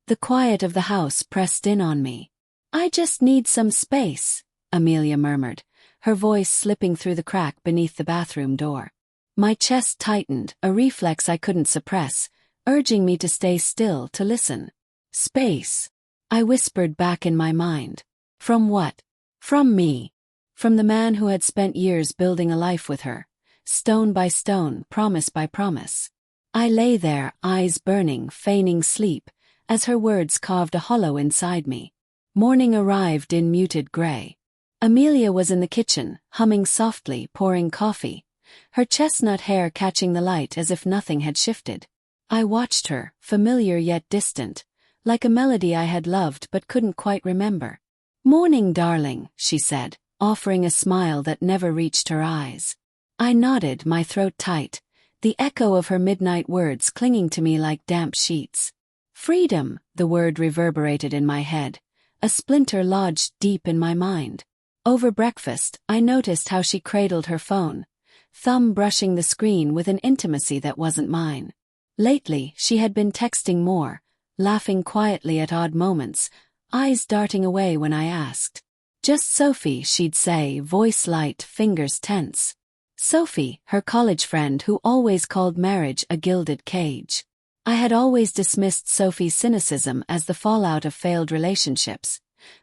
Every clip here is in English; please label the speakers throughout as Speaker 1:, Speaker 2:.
Speaker 1: The quiet of the house pressed in on me. "I just need some space," Amelia murmured, her voice slipping through the crack beneath the bathroom door. My chest tightened, a reflex I couldn't suppress, urging me to stay still to listen. "Space," I whispered back in my mind. From what? From me. From the man who had spent years building a life with her, stone by stone, promise by promise. I lay there, eyes burning, feigning sleep, as her words carved a hollow inside me. Morning arrived in muted gray. Amelia was in the kitchen, humming softly, pouring coffee, her chestnut hair catching the light as if nothing had shifted. I watched her, familiar yet distant, like a melody I had loved but couldn't quite remember. "Morning, darling," she said, offering a smile that never reached her eyes. I nodded, my throat tight, the echo of her midnight words clinging to me like damp sheets. "Freedom," the word reverberated in my head, a splinter lodged deep in my mind. Over breakfast, I noticed how she cradled her phone, thumb brushing the screen with an intimacy that wasn't mine. Lately, she had been texting more, laughing quietly at odd moments, eyes darting away when I asked. "Just Sophie," she'd say, voice light, fingers tense. Sophie, her college friend who always called marriage a gilded cage. I had always dismissed Sophie's cynicism as the fallout of failed relationships,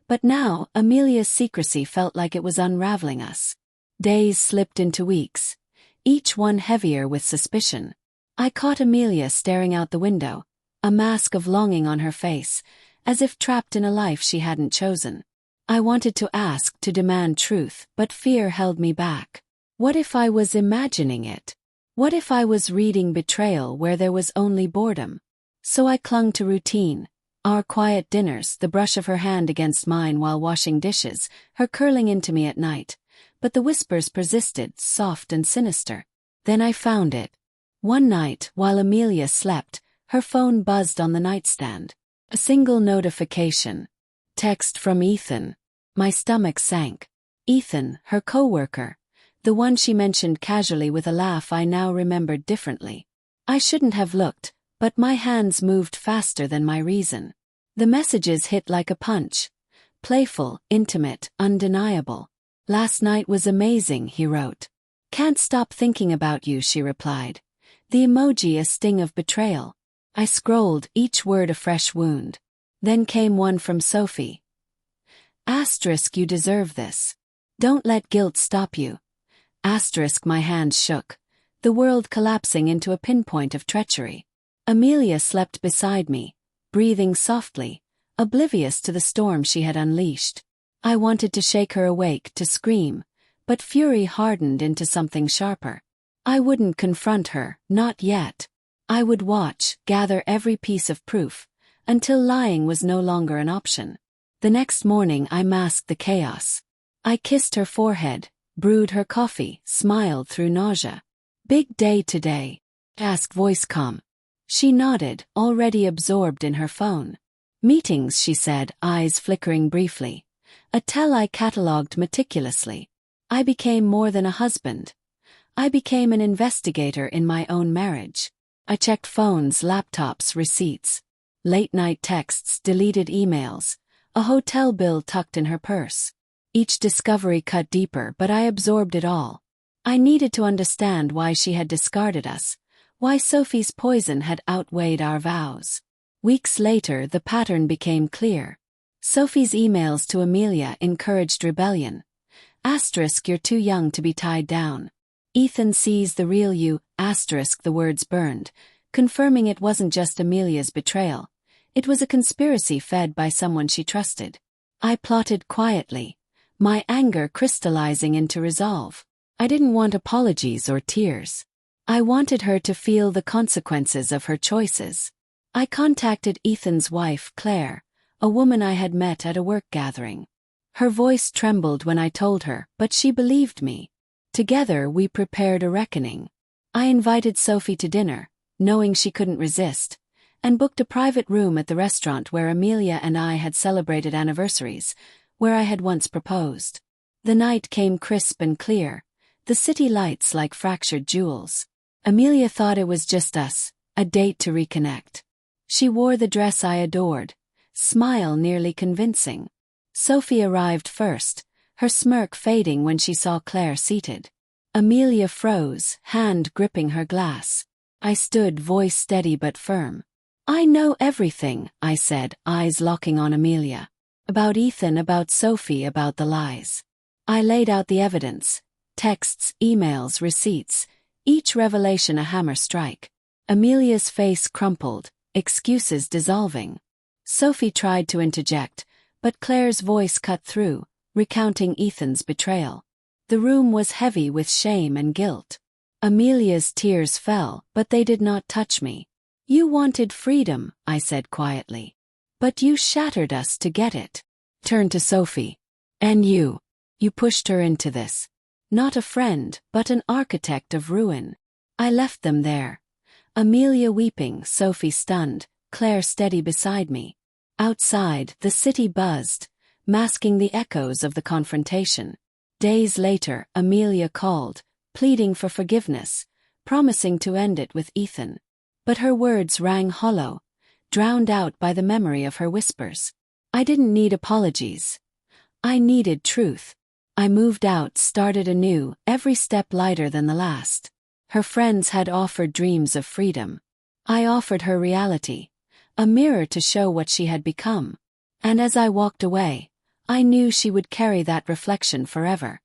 Speaker 1: but now Amelia's secrecy felt like it was unraveling us. Days slipped into weeks, each one heavier with suspicion. I caught Amelia staring out the window, a mask of longing on her face, as if trapped in a life she hadn't chosen. I wanted to ask, to demand truth, but fear held me back. What if I was imagining it? What if I was reading Betrayal where there was only boredom? So I clung to routine. Our quiet dinners, the brush of her hand against mine while washing dishes, her curling into me at night. But the whispers persisted, soft and sinister. Then I found it. One night, while Amelia slept, her phone buzzed on the nightstand. A single notification. Text from Ethan. My stomach sank. Ethan, her coworker. The one she mentioned casually with a laugh I now remembered differently. I shouldn't have looked, but my hands moved faster than my reason. The messages hit like a punch. Playful, intimate, undeniable. "Last night was amazing," he wrote. "Can't stop thinking about you," she replied. The emoji a sting of betrayal. I scrolled, each word a fresh wound. Then came one from Sophie. Asterisk, "You deserve this. Don't let guilt stop you." Asterisk, my hands shook, the world collapsing into a pinpoint of treachery. Amelia slept beside me, breathing softly, oblivious to the storm she had unleashed. I wanted to shake her awake, to scream, but fury hardened into something sharper. I wouldn't confront her, not yet. I would watch, gather every piece of proof, until lying was no longer an option. The next morning I masked the chaos. I kissed her forehead, brewed her coffee, smiled through nausea. "Big day today?" asked voice calm. She nodded, already absorbed in her phone. "Meetings," she said, eyes flickering briefly. A tell I catalogued meticulously. I became more than a husband. I became an investigator in my own marriage. I checked phones, laptops, receipts. Late-night texts, deleted emails. A hotel bill tucked in her purse. Each discovery cut deeper, but I absorbed it all. I needed to understand why she had discarded us, why Sophie's poison had outweighed our vows. Weeks later, the pattern became clear. Sophie's emails to Amelia encouraged rebellion. Asterisk, "You're too young to be tied down." Ethan sees the real you, asterisk, the words burned, confirming it wasn't just Amelia's betrayal. It was a conspiracy fed by someone she trusted. I plotted quietly, my anger crystallizing into resolve. I didn't want apologies or tears. I wanted her to feel the consequences of her choices. I contacted Ethan's wife, Claire, a woman I had met at a work gathering. Her voice trembled when I told her, but she believed me. Together we prepared a reckoning. I invited Sophie to dinner, knowing she couldn't resist, and booked a private room at the restaurant where Amelia and I had celebrated anniversaries, where I had once proposed. The night came crisp and clear, the city lights like fractured jewels. Amelia thought it was just us, a date to reconnect. She wore the dress I adored, smile nearly convincing. Sophie arrived first, her smirk fading when she saw Claire seated. Amelia froze, hand gripping her glass. I stood, voice steady but firm. "I know everything," I said, eyes locking on Amelia. "About Ethan, about Sophie, about the lies." I laid out the evidence. Texts, emails, receipts, each revelation a hammer strike. Amelia's face crumpled, excuses dissolving. Sophie tried to interject, but Claire's voice cut through, recounting Ethan's betrayal. The room was heavy with shame and guilt. Amelia's tears fell, but they did not touch me. "You wanted freedom," I said quietly. "But you shattered us to get it." Turned to Sophie. "And you pushed her into this. Not a friend, but an architect of ruin." I left them there. Amelia weeping, Sophie stunned, Claire steady beside me. Outside, the city buzzed, masking the echoes of the confrontation. Days later, Amelia called, pleading for forgiveness, promising to end it with Ethan. But her words rang hollow, drowned out by the memory of her whispers. I didn't need apologies. I needed truth. I moved out, started anew, every step lighter than the last. Her friends had offered dreams of freedom. I offered her reality, a mirror to show what she had become. And as I walked away, I knew she would carry that reflection forever.